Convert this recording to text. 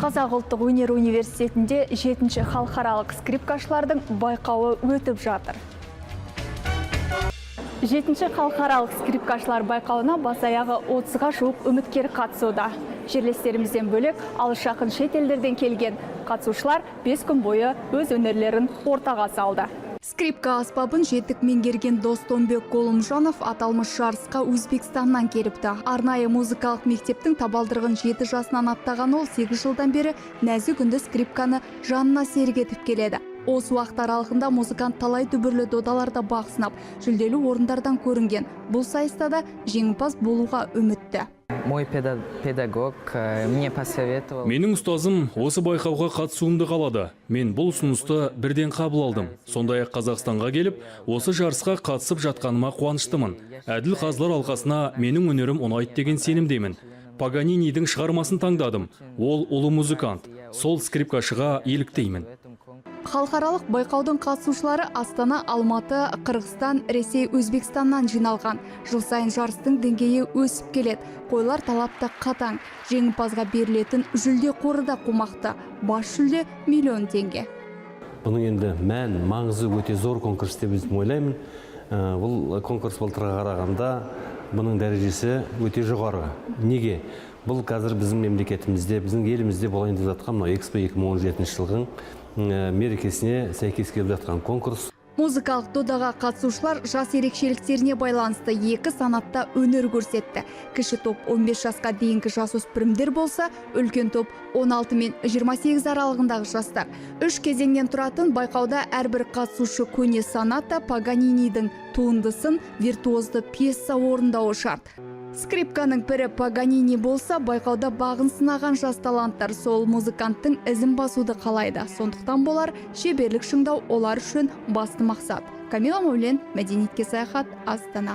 Қазақ ұлттық өнер университетінде 7-ші халықаралық скрипкашылардың байқауы өтіп жатыр. 7-ші халықаралық скрипкашылар байқауына бас-аяғы 30-ға жуық үміткер қатысуда. Жерлестерімізден бөлек, алыс жақын шет елдерден келген қатысушылар 5 күн бойы өз өнерлерін ортаға салды. Скрипка аспабын жетік меңгерген Достонбек Колумжанов аталмыш жарысқа Өзбекстаннан келіпті. Арнайы музыкалық мектептің табалдырығын 7 жасынан аттаған ол 8 жылдан бері нәзік үнді скрипканы жанына серік етіп келеді. Осы уақыт аралығында музыкант талай дүбірлі додаларда бақ сынап, жүлделі орындардан көрінген. Бұл сайыста да жеңімпаз болуға үмітті. Мой педагог мне посоветовал. Менің ұстазым осы байқауға қатысуымды қалады. Мен бұл ұсынысты бірден қабыл алдым. Сондай-ақ Қазақстанға келіп, осы жарысқа қатысып жатқаныма қуаныштымын. Әділ қазылар алқасына менің өнерім ұнайды деген сенімдемін. Паганинидің шығармасын таңдадым. Ол ұлы музыкант. Сол скрипкашыға еліктеймін. Халықаралық байқаудың қатысушылары Астана, Алматы, Қырғызстан, Ресей, Өзбекстаннан жиналған. Жыл сайын жарыстың деңгейі өсіп келеді. Қойлар талапта қатаң. Жеңімпазға берілетін жүлде қоры да қомақты. Бас жүлде миллион теңге. Бұның енді мән, маңызы өте зор конкурс деп ойлаймын. Бұл конкурс былтырға қарағанда бұның дәрежесі өте жоғары. Неге? Бұл қазір біздің мемлекетімізде, біздің елімізде болайын деп жатқан Экспо 2017 жылдың мерекесіне сәйкес келіп жатқан конкурс. Музыкалық додаға қатысушылар жас ерекшеліктеріне байланысты 2 санатта өнер көрсетті. Кіші топ 15 жасқа дейінгі жасөспірімдер болса, үлкен топ 16 мен 28 аралығындағы жастар. 3 кезеңнен тұратын байқауда әрбір қатысушы көне соната Паганинидің туындысын виртуозды пьеса орындауы шарт. Скрипканың бірі Паганини болса, байқауда бағын сынаған жас таланттар сол музыканттың ізін басуды қалайды. Сондықтан болар шеберлік шыңдау олар үшін басты мақсат. Камила Мәулен, мәдениетке саяхат, Астана.